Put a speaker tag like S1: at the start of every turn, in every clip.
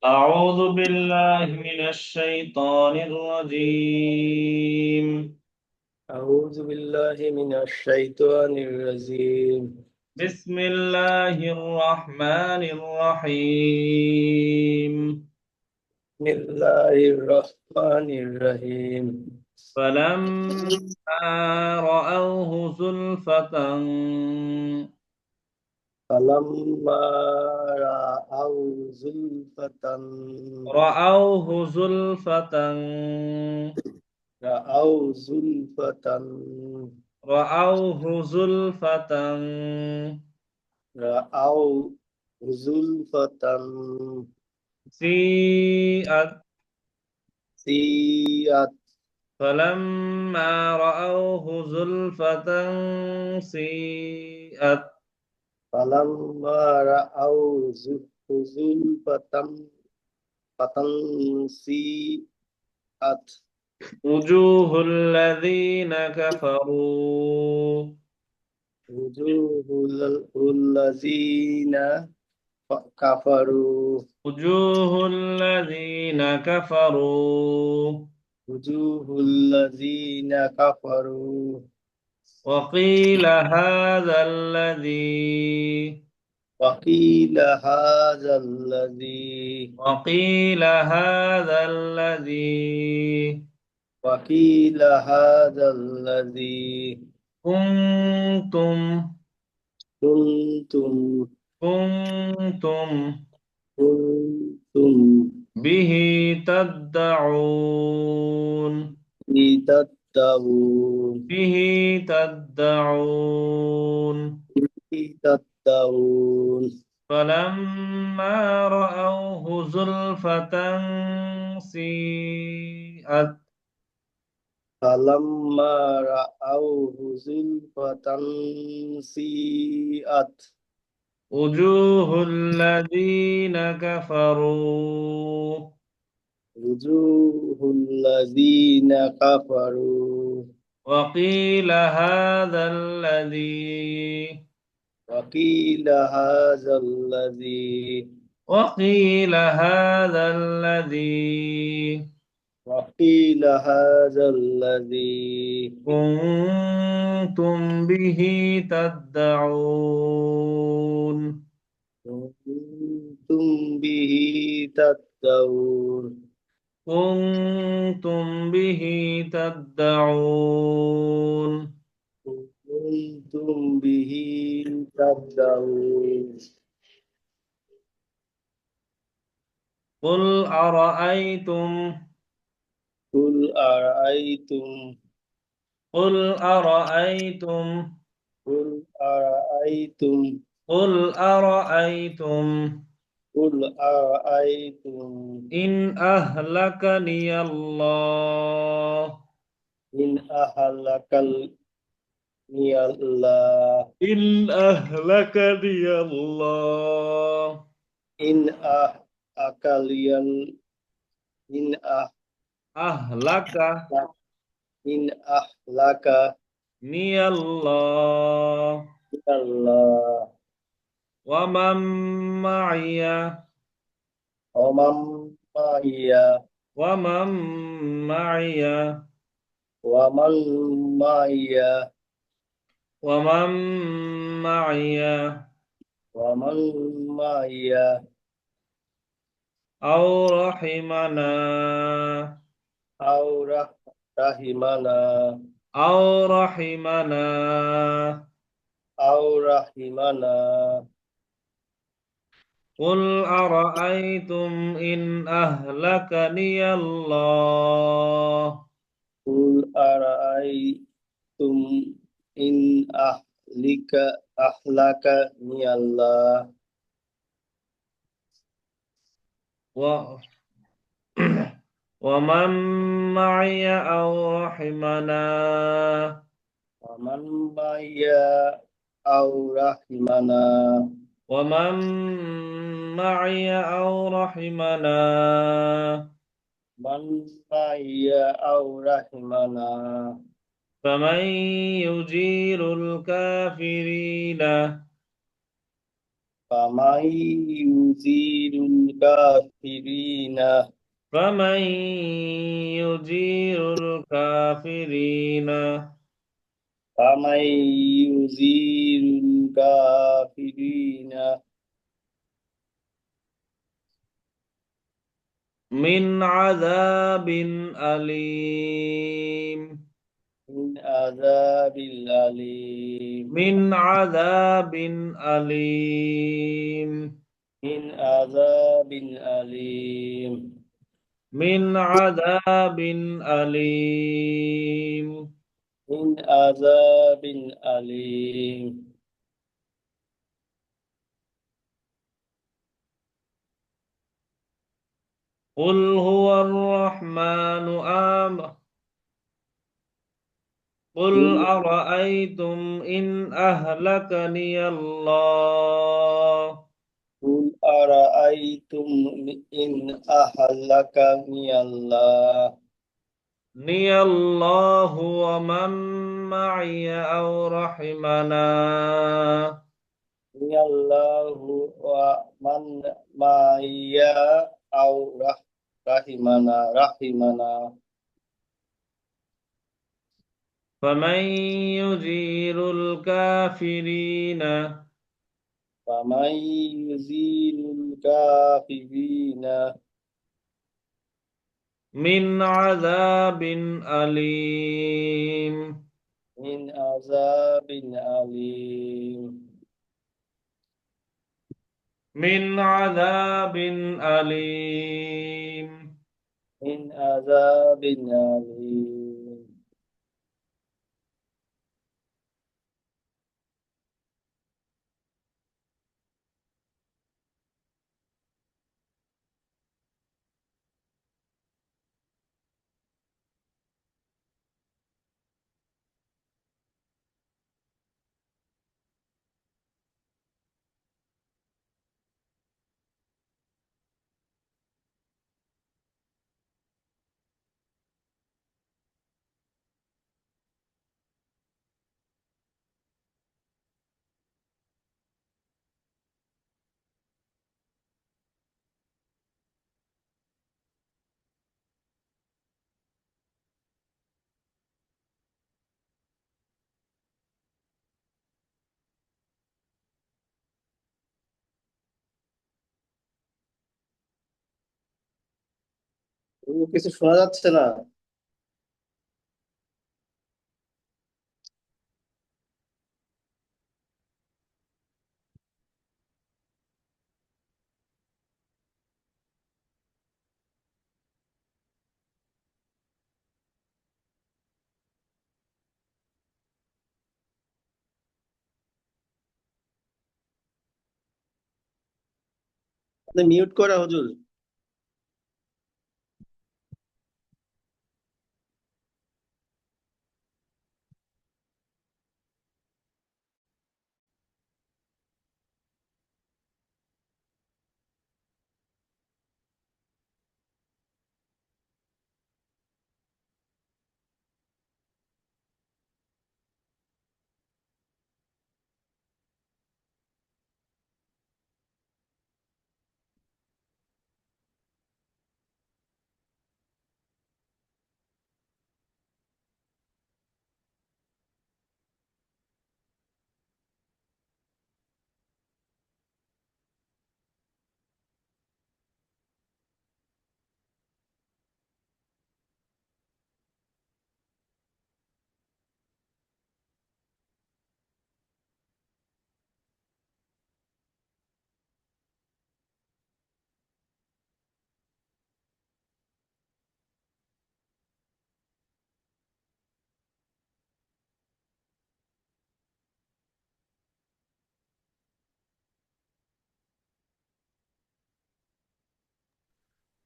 S1: أعوذ بالله من الشيطان الرجيم.
S2: أعوذ بالله من الشيطان الرجيم.
S1: بسم الله الرحمن الرحيم.
S2: بسم الله الرحمن الرحيم.
S1: فلما رأوه زلفة
S2: فلما رأوا زلفة
S1: رأوه زلفة
S2: رأوا زلفة
S1: رأوه زلفة
S2: رأوا زلفة
S1: سيئت.
S2: سيئت.
S1: فلما رأوه زلفة سيئت.
S2: فلما رأوا زلفة سيئت
S1: وجوه الذين كفروا
S2: وجوه الذين كفروا
S1: وجوه الذين كفروا
S2: وجوه الذين كفروا
S1: وقيل هذا الذي
S2: وقيل هذا الذي
S1: وقيل هذا الذي
S2: وقيل هذا الذي
S1: كنتم
S2: كنتم
S1: كنتم
S2: كنتم
S1: به تدعون
S2: تتقون
S1: به تدعون.
S2: تتقون
S1: فلما رأوه زلفة سيئت
S2: فلما رأوه زلفة سيئت
S1: وجوه الذين كفروا
S2: وجوه الذين كفروا
S1: وقيل هذا الذي
S2: وقيل هذا الذي
S1: وقيل هذا الذي
S2: وقيل هذا الذي
S1: كنتم به تدعون.
S2: كنتم به تتقون
S1: كنتم به تدعون.
S2: كنتم به تتقون
S1: قل أرأيتم
S2: قل أرأيتم
S1: قل أرأيتم
S2: قل أرأيتم
S1: قل أرأيتم
S2: قل أرأيتم
S1: إن أهلكني الله
S2: إن أهلكني الله
S1: إن أهلكني الله
S2: إن أهلكني إن
S1: أهلكني
S2: إن أهلكني
S1: الله
S2: الله
S1: ومن معي
S2: ومن معي
S1: ومن معي
S2: ومن معي
S1: ومن معي
S2: ومن معي
S1: أو رحمنا
S2: أو رحمنا
S1: أو رحمنا
S2: أو رحمنا
S1: قل أرأيتم إن أهلكني الله
S2: قل أرأيتم إن أهلكني الله
S1: و ومن معي أو رحمنا
S2: ومن معي أو رحمنا
S1: ومن معي أو رحمنا
S2: من معي أو رحمنا
S1: فمن يجير الكافرين
S2: فمن يجير الكافرين
S1: فمن يجير الكافرين
S2: فمن يجير الكافرين
S1: من عذاب أليم
S2: من عذاب أليم
S1: من عذاب أليم
S2: من عذاب أليم
S1: من عذاب أليم
S2: من عذاب أليم
S1: قل هو الرحمن قل
S2: قل
S1: أرأيتم إن أهلكني الله
S2: قل أرأيتم إن أهلكني الله
S1: ومن معي أو رحمنا
S2: الله ومن معي أو رحمنا
S1: فمن يجير الكافرين
S2: فمن يزيل الكافرين
S1: من عذاب أليم
S2: من عذاب أليم
S1: من عذاب أليم
S2: من عذاب أليم কিছু শোনা যাচ্ছে না। আপনি মিউট করা হুজুর।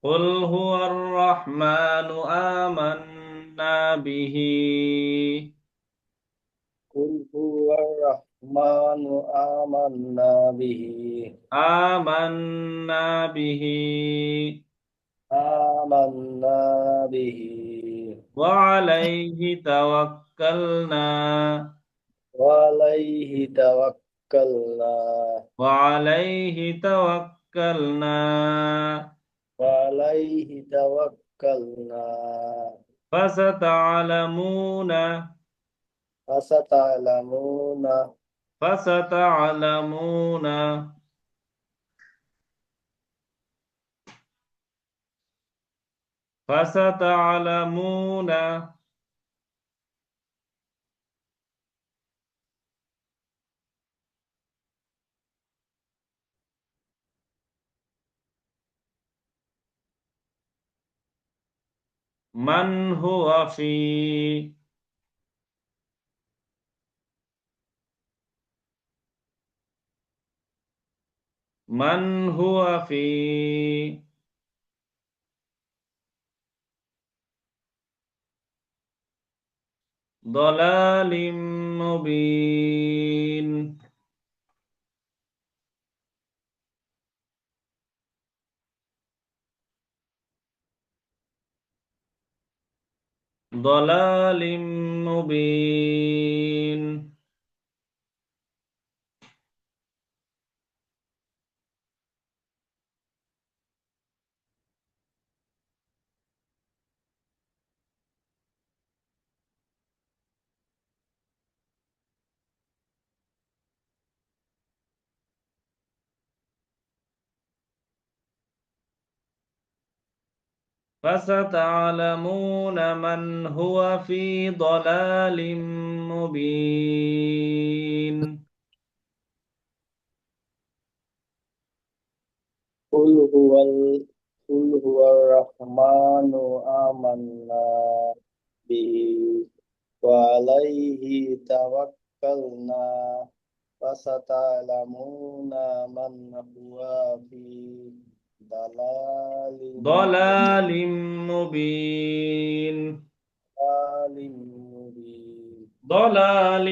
S1: قل هو الرحمن آمنا به
S2: قل هو الرحمن آمنا به
S1: آمنا به
S2: آمنا به
S1: وعليه توكلنا
S2: وعليه توكلنا
S1: وعليه توكلنا
S2: وعليه توكلنا
S1: فستعلمون
S2: فستعلمون
S1: فستعلمون فستعلمون من هو في من هو في ضلال مبين ضلال مبين فستعلمون من هو في ضلال مبين
S2: قل هو قل هو الرحمن آمنا به وعليه توكلنا فستعلمون من هو في ضلال
S1: ضلال مبين
S2: مبين
S1: ضلال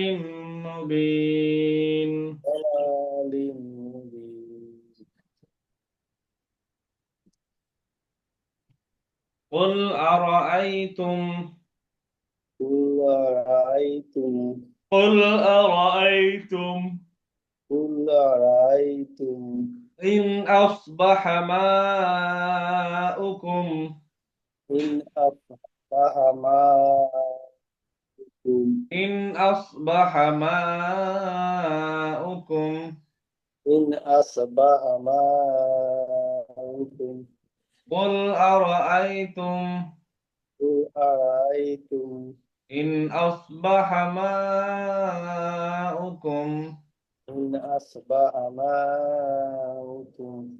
S1: مبين
S2: ضلال مبين.
S1: قل أرأيتم
S2: قل أرأيتم
S1: قل أرأيتم
S2: قل أرأيتم
S1: إن أصبح ماؤكم
S2: إن أصبح ماؤكم
S1: إن أصبح ماؤكم
S2: إن أصبح ماؤكم
S1: قل أرأيتم
S2: قل أرأيتم
S1: إن أصبح ماؤكم
S2: إن أصبح ماؤكم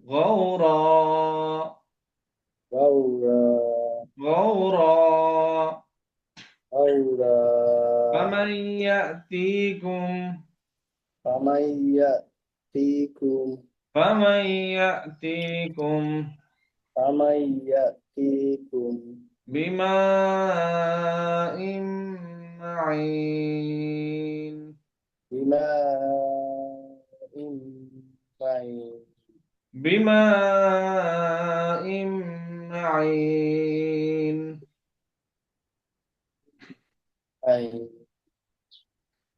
S1: غورا
S2: غورا
S1: غورا
S2: غورا
S1: فمن يأتيكم
S2: فمن يأتيكم
S1: فمن يأتيكم
S2: فمن يأتيكم
S1: بماء معين
S2: بماء معين
S1: بماء معين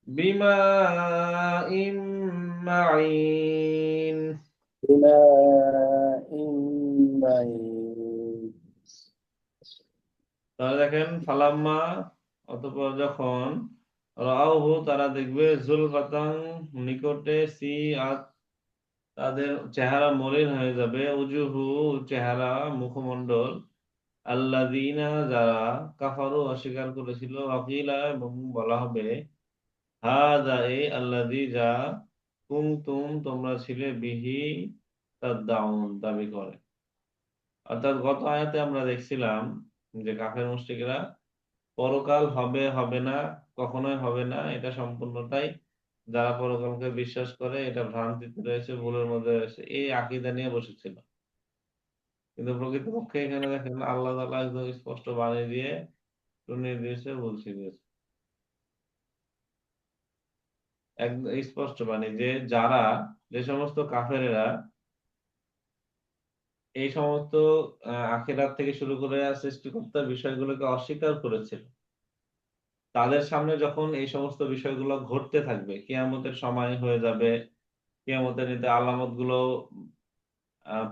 S1: بماء معين
S2: بماء معين
S1: তাহলে দেখেন ফালাম্মা অতঃপর যখন রাআহু তারা দেখবে যুলফাতান নিকটে সি আত তাদের চেহারা মলিন হয়ে যাবে উজুহু চেহারা মুখমণ্ডল আল্লাযীনা যারা কাফারু অস্বীকার করেছিল ওয়াকিলা এবং বলা হবে হাযা এ আল্লাযী যা কুনতুম তোমরা ছিলে বিহি তাদদাউন দাবি করে। অর্থাৎ গত আয়াতে আমরা দেখছিলাম যে কাফের মুশরিকরা পরকাল হবে হবে না, কখনোই হবে না, এটা সম্পূর্ণটাই যারা পরকালকে বিশ্বাস করে এটা ভ্রান্তিতে রয়েছে, ভুলের মধ্যে রয়েছে, এই আকীদা নিয়ে বসেছিল। কিন্তু প্রকৃতপক্ষে এখানে দেখেন আল্লাহ তাআলা একদম স্পষ্ট বাণী দিয়ে শুনিয়ে দিয়েছে, বলছে দিয়েছে একদম স্পষ্ট বাণী যে যারা যে সমস্ত কাফেরেরা এই সমস্ত আখিরাত থেকে শুরু করে সৃষ্টিকর্তার বিষয়গুলোকে অস্বীকার করেছিল, তাদের সামনে যখন এই সমস্ত বিষয়গুলো ঘটতে থাকবে, কিয়ামতের সময় হয়ে যাবে, কিয়ামতের দিনে আলামত গুলো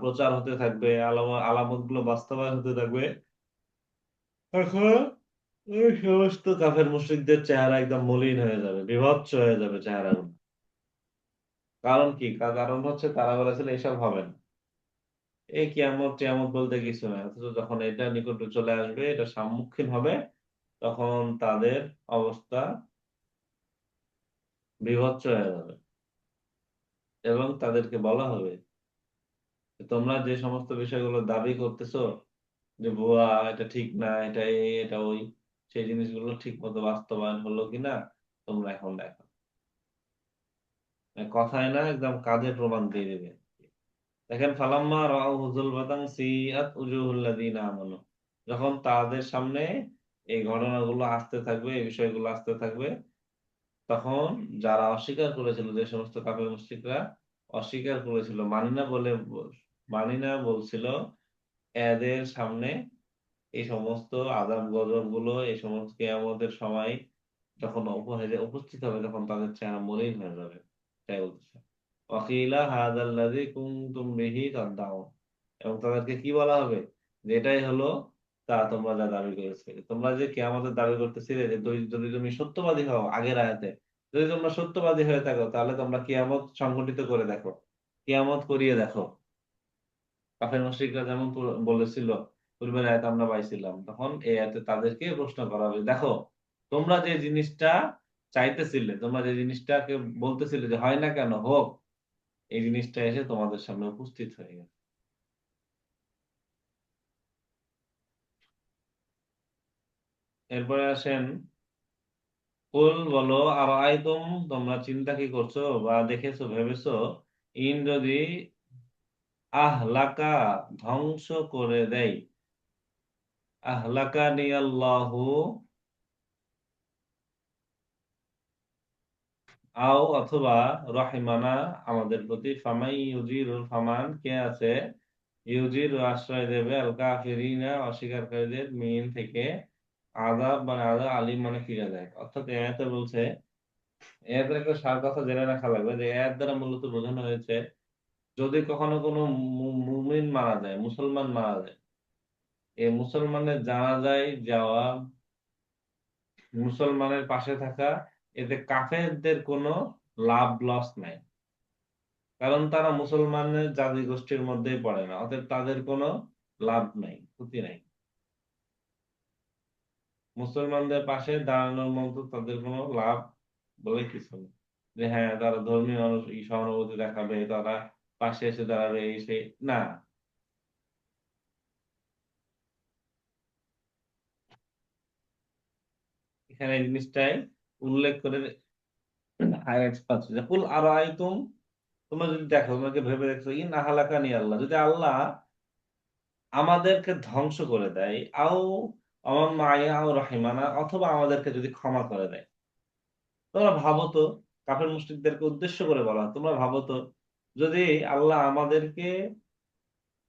S1: প্রচার হতে থাকবে, আলামত গুলো বাস্তবায়ন হতে থাকবে, তখন ওই সমস্ত কাফের মুশরিকদের চেহারা একদম মলিন হয়ে যাবে, বিভৎস হয়ে যাবে চেহারাগুলো। কারণ কি? কারণ হচ্ছে তারা বলেছিল এসব হবে না, এই কিয়ামত টিয়ামত বলতে কিছু না। অথচ যখন এটা নিকটে চলে আসবে, এটা সম্মুখীন হবে, তখন তাদের অবস্থা বিভৎস হয়ে যাবে এবং তাদেরকে বলা হবে যে, তোমরা যে সমস্ত বিষয়গুলো দাবি করতেছো যে ভুয়া, এটা ঠিক না, এটা এই এটা ওই, সেই জিনিসগুলো ঠিক মতো বাস্তবায়ন হলো কিনা তোমরা এখন দেখো। কথায় না, একদম কাজে প্রমাণ দিয়ে দেবে। দেখেন, ফালাম্মা রাআউ যুলফাতান সিআত উজুহুল্লাযিনা আমানু, যখন তাদের সামনে এই ঘটনাগুলো আসতে থাকবে, এই বিষয়গুলো আসতে থাকবে, তখন যারা অস্বীকার করেছিল, যে সমস্ত কাফের মুশরিকরা অস্বীকার করেছিল, মানি না বলছিল, এদের সামনে এই সমস্ত আযাব গজব গুলো, এই সমস্ত কিয়ামতের সময় যখন উপস্থিত হবে, তখন তাদের চেহারা মলিন হয়ে যাবে। তাই বলতেছে, ওয়াকিলা হাযাল্লাযী কুনতুম বিহি তাদদাউন, এবং তাদেরকে কি বলা হবে? যে এটাই হলো তা তোমরা যা দাবি করেছিলে, তোমরা যে কিয়ামতের দাবি করতেছিলে, যে যদি তুমি সত্যবাদী হও, আগের আয়াতে, যদি তোমরা সত্যবাদী হয়ে থাকো, তাহলে তোমরা কিয়ামত সংঘটিত করে দেখো, কিয়ামত করিয়ে দেখো। কাফের মুশরিকরা যেমন বলেছিল, পূর্বের আয়াত আমরা পাইছিলাম, তখন এই আয়াতে তাদেরকে প্রশ্ন করা হবে, দেখো তোমরা যে জিনিসটা চাইতেছিলে, তোমরা যে জিনিসটাকে বলতেছিলে যে হয় না কেন, হোক, এই জিনিসটা এসে তোমাদের সামনে উপস্থিত হয়ে গেছে। এরপরে আসেন, কুল বলো, আর আইতুম, তোমরা চিন্তা কি করছো বা দেখেছো, ভেবেছো, ইন যদি আহলাকা, ধ্বংস করে দেয়, আহলাকা নিয়াল্লাহু, আও অথবা রহিমানা, আমাদের প্রতি, ফামাই ইউজিরুল, ফামান কে আছে, ইউজির আশ্রয় দেবে, আল কাফিরিনা, অস্বীকারীদের, মিন থেকে, আযাব মানে আযাব, আলিম মানে ফিরে দেয়। অর্থাৎ এই আয়াতে বলছে, এদের একটা সার কথা জেনে রাখা লাগবে, যে এর দ্বারা মূলত বোঝানো হয়েছে, যদি কখনো কোনো মুমিন মারা যায়, মুসলমান মারা যায়, এই মুসলমানের জানাজায় যাওয়া, মুসলমানের পাশে থাকা, এতে কাফেরদের কোনো লাভ লস নাই। কারণ তারা মুসলমানের জাতি গোষ্ঠীর মধ্যেই পড়ে না, অতএব তাদের কোনো লাভ নাই, ক্ষতি নাই। মুসলমানদের পাশে দাঁড়ানোর মতো তাদের কোনো লাভ বলে কিছু নেই, যে হ্যাঁ তারা ধর্মীয় সহানুভূতি দেখাবে, তারা পাশে এসে দাঁড়াবে, এই সেই না, এখানে এই জিনিসটাই উল্লেখ করে হাইলাইট পাচ্ছে, যে কুল আরাআইতুম, তোমরা যদি দেখো, তোমাকে ভেবে দেখছো, ইন আহলাকানি আল্লাহ, যদি আল্লাহ আমাদেরকে ধ্বংস করে দেয়, আও আমার মায়া ও রাহিমানা, অথবা আমাদেরকে যদি ক্ষমা করে দেয়, তোমরা ভাবো তো, কাফের মুশরিকদেরকে উদ্দেশ্য করে বলা, তোমরা ভাবো তো, যদি আল্লাহ আমাদেরকে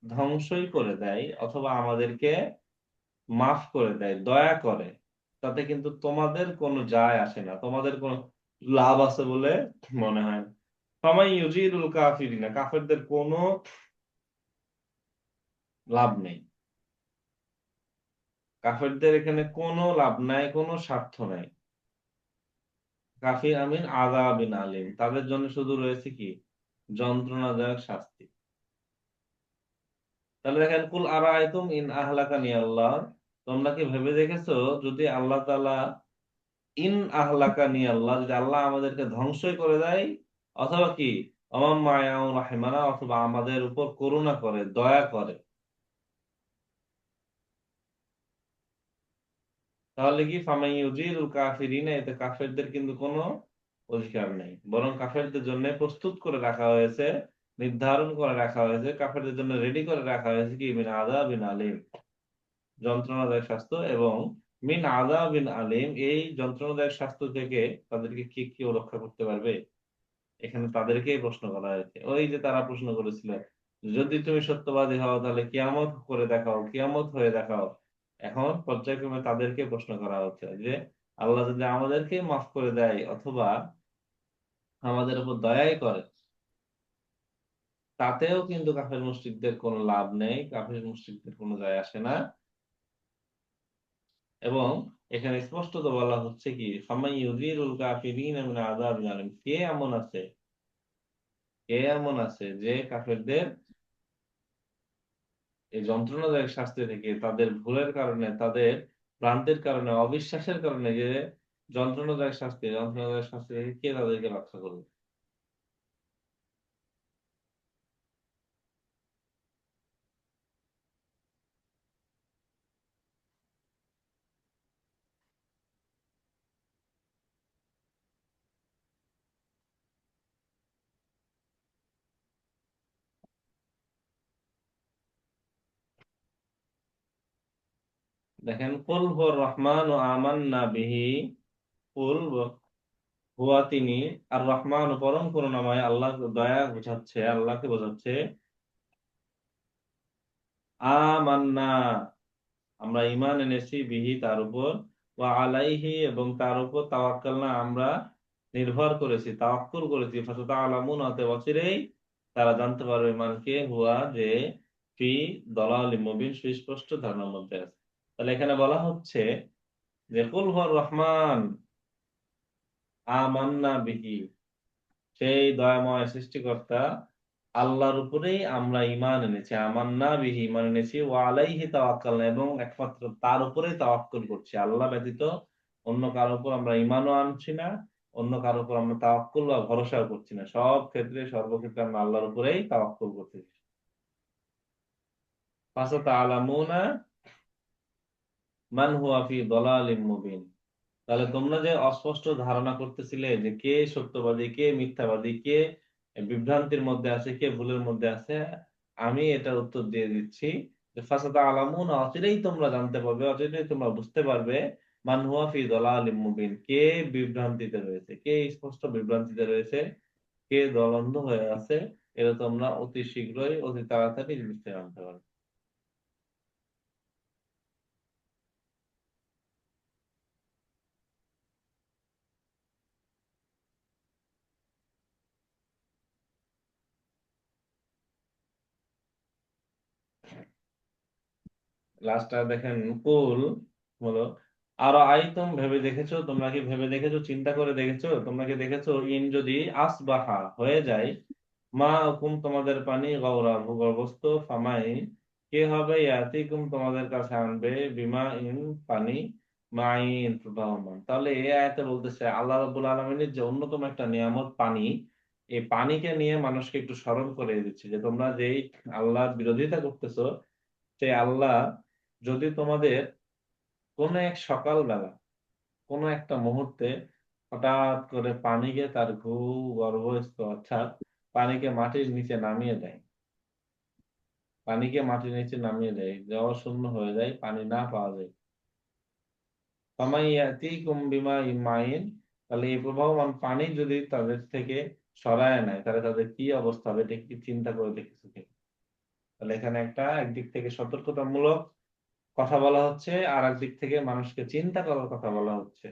S1: ধ্বংসই করে দেয়, অথবা আমাদেরকে মাফ করে দেয়, দয়া করে, তাতে কিন্তু তোমাদের কোনো যায় আসে না, তোমাদের কোনো লাভ আছে বলে মনে হয় না। ফামাই ইউজিরুল কাফিরিনা, কাফেরদের কোনো লাভ নেই, কাফেরদের এখানে কোনো লাভ নাই, কোনো স্বার্থ নাই। কাফির আমিন আযাবিন আলিম, তাদের জন্য শুধু রয়েছে কি? যন্ত্রণাদায়ক শাস্তি। তাহলে দেখেন, কুল আরাআইতুম ইন আহলাকানি আল্লাহ, তোমরা কি ভেবে দেখেছো, যদি আল্লাহ তাআলা, ইন আহলাকানি আল্লাহ, যদি আল্লাহ আমাদেরকে ধ্বংসই করে দেয়, অথবা কি, আমাম মায়াউ রাহিমানা, অথবা আমাদের উপর করুণা করে, দয়া করে, তাহলে কি, ফামাই ইউজিরুল কাফিরিনা, এতে কাফেরদের কিন্তু কোনো অধিকার নেই, বরং কাফেরদের জন্য প্রস্তুত করে রাখা হয়েছে, নির্ধারণ করে রাখা হয়েছে, কাফেরদের জন্য রেডি করে রাখা হয়েছে কি, মিন আযাবিন আলিম, যন্ত্রণাদায়ক শাস্তি, এবং মিন আযাবিন আলিম, এই যন্ত্রণাদায়ক শাস্তি থেকে তাদেরকে কি কেউ রক্ষা করতে পারবে? এখানে তাদেরকেই প্রশ্ন করা হয়েছে, ওই যে তারা প্রশ্ন করেছিল যদি তুমি সত্যবাদী হও তাহলে কিয়ামত করে দেখাও, কিয়ামত হয়ে দেখাও। এখন পর্যায়ক্রমে তাদেরকে প্রশ্ন করা হচ্ছে যে আল্লাহ যদি আমাদেরকে মাফ করে দেয় অথবা আমাদের উপর দয়াই করে, তাতেও কিন্তু কাফের মুশরিকদের কোনো লাভ নেই, কাফের মুশরিকদের কোনো যায় আসে না। এবং এখানে স্পষ্টত বলা হচ্ছে কি, ফামান ইউযিরুল কাফিরিনা মিন আযাবিন আলীম, কে এমন আছে যে কাফেরদের এই যন্ত্রণাদায়ক শাস্তি থেকে, তাদের ভুলের কারণে, তাদের ভ্রান্তির কারণে, অবিশ্বাসের কারণে যে যন্ত্রণাদায়ক শাস্তি থেকে কে তাদেরকে রক্ষা করবে। দেখেন, কুল হুয়ার রহমান ও আমান্না বিহি, কুল হুয়া তিনি, আর রহমান পরম করুণাময়, আল্লাহ দয়া বোঝাচ্ছে, আল্লাহকে বোঝাচ্ছে। আমান্না, আমরা ঈমান এনেছি, বিহি তার উপর, ওয়া আলাইহি এবং তার উপর, তাওয়াক্কালনা আমরা নির্ভর করেছি, তাওয়াক্কুল করেছি, ফাসাতা'লামুন অতএব অচিরেই তারা জানতে পারবে, মানকে হুয়া যে, ফি দালালিম মুবিন সুস্পষ্ট ধারণার মধ্যে আছে। তাহলে এখানে বলা হচ্ছে যে কুল হুয়ার রহমান আমান্না বিহি, সেই দয়াময় সৃষ্টিকর্তা আল্লাহর উপরেই আমরা ঈমান এনেছি, আমান্না বিহি ঈমান এনেছি, ওয়া আলাইহি তাওয়াক্কালনা এবং একমাত্র তার উপরেই তাওয়াক্কুল করছি। আল্লাহ ব্যতীত অন্য কারোর উপর আমরা ঈমানও আনছি না, অন্য কারোর উপর আমরা তাওয়াক্কুল বা ভরসাও করছি না। সব ক্ষেত্রে, সর্বক্ষেত্রে আমরা আল্লাহর উপরেই তাওয়াক্কুল করতেছি। ফাসাতা'লামুনা মান হুয়া ফি দালালিম মুবিন, তাহলে তোমরা যে অস্পষ্ট ধারণা করতেছিলে যে কে সত্যবাদী, কে মিথ্যাবাদী, কে বিভ্রান্তির মধ্যে আছে, কে ভুলের মধ্যে আছে, আমি এটার উত্তর দিয়ে দিচ্ছি যে ফাসাতা আলামুন, অচিরেই তোমরা জানতে পারবে, অচিরেই তোমরা বুঝতে পারবে, মান হুয়া ফি দালালিম মুবিন, কে বিভ্রান্তিতে রয়েছে, কে স্পষ্ট বিভ্রান্তিতে রয়েছে, কে দলন্ধ হয়ে আছে। এটা তোমরা অতি শীঘ্রই, অতি তাড়াতাড়ি জিনিসটা জানতে পারবে। লাস্টটা দেখেন, কুল হলো, আর আইতুম ভেবে দেখেছো, তোমরা কি ভেবে দেখেছো, চিন্তা করে দেখেছো, তোমরা কি দেখেছো, ইন যদি আসবাহা হয়ে যায়, মা হুকুম তোমাদের পানি, গওরা ভূগর্ভস্থ, ফামাই কে হবে, ইয়াতিকুম তোমাদের কাছে আনবে, বিমা ইন পানি, মাইন প্রবাহমান। তাহলে এই আয়াতে বলতেছে আল্লাহ রাব্বুল আলামিনের যে অন্যতম একটা নিয়ামত পানি, এই পানিকে নিয়ে মানুষকে একটু স্মরণ করে দিচ্ছে যে তোমরা যেই আল্লাহর বিরোধিতা করতেছো, সেই আল্লাহ যদি তোমাদের কোন এক সকালবেলা, কোন একটা মুহূর্তে হঠাৎ করে পানিকে তার ভূগর্ভস্থ, অর্থাৎ পানিকে মাটির নিচে নামিয়ে দেয়, পানিকে মাটির নিচে নামিয়ে দেয়, জলশূন্য হয়ে যায়, পানি না পাওয়া যায়, ফামাইয়াতিকুম বিমাইন মাইন, তাহলে এই প্রবাহমান পানি যদি তাদের থেকে সরায় নেয়, তাহলে তাদের কি অবস্থা হবে, এটা কি চিন্তা করে দেখেছো কি? তাহলে এখানে একটা, একদিক থেকে সতর্কতামূলক কথা বলা হচ্ছে, আর একদিক থেকে মানুষকে চিন্তা করার কথা বলা হচ্ছে।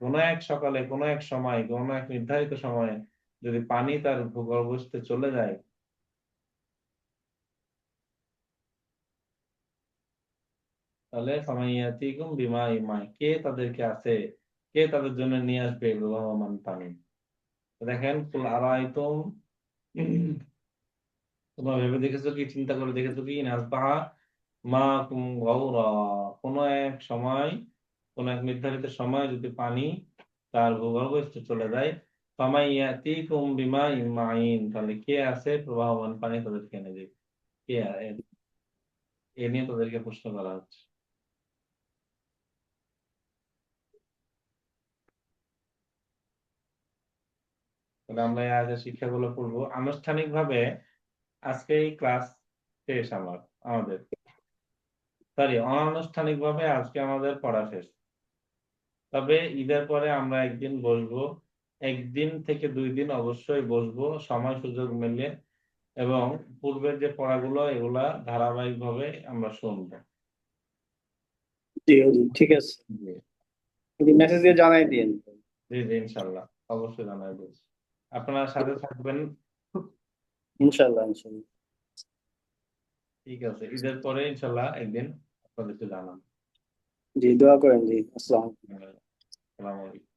S1: কোনো এক সকালে, কোনো এক সময়, কোনো এক নির্ধারিত সময়ে যদি পানি তার ভূগর্ভস্থে চলে যায়, তাহলে ফামাইয়াতিকুম বিমা ইমাই, কে তাদেরকে আছে, কে তাদের জন্য নিয়ে আসবে প্রবাহমান পানি। তো দেখেন, কুল আরাইতুম, তোমরা ভেবে দেখেছো কি, চিন্তা করে দেখেছো কি, নাসবাহা মা কুম গাউরা, কোনো এক সময়, কোনো এক নির্ধারিত সময় যদি পানি তার ভূগর্ভস্থ চলে যায়, ফামাইয়াতিকুম বিমা ইমাইন, তাহলে কে আছে প্রবাহমান পানি তাদেরকে এনে দেবে, কে এ নিয়ে তাদেরকে প্রশ্ন করা হচ্ছে। তাহলে আমরা এই আয়াতের শিক্ষাগুলো পড়বো আনুষ্ঠানিকভাবে। আজকে এই ক্লাস শেষ আমাদের, সরি, অনানুষ্ঠানিক ভাবে আজকে আমাদের পড়া শেষ। তবে ঈদের পরে আমরা একদিন বসবো, একদিন থেকে 2 দিন অবশ্যই বসবো, সময় সুযোগ মিলে। এবং পূর্বের যে পড়াগুলো এগুলা ধারাবাহিকভাবে আমরা শুনবো।
S2: জি হুজুর, ঠিক আছে।
S1: জি
S2: যদি মেসেজ দিয়ে জানাই দিন।
S1: জি জি, ইনশাল্লাহ অবশ্যই জানাই দিচ্ছি। আপনার সাথে থাকবেন।
S2: ইনশাল্লাহ ইনশাল্লাহ।
S1: ঠিক আছে, ঈদের পরে ইনশাল্লাহ একদিন আপনাদেরকে জানাবো।
S2: জি, দোয়া করেন জি। আসসালাম।
S1: আসসালামু আলাইকুম।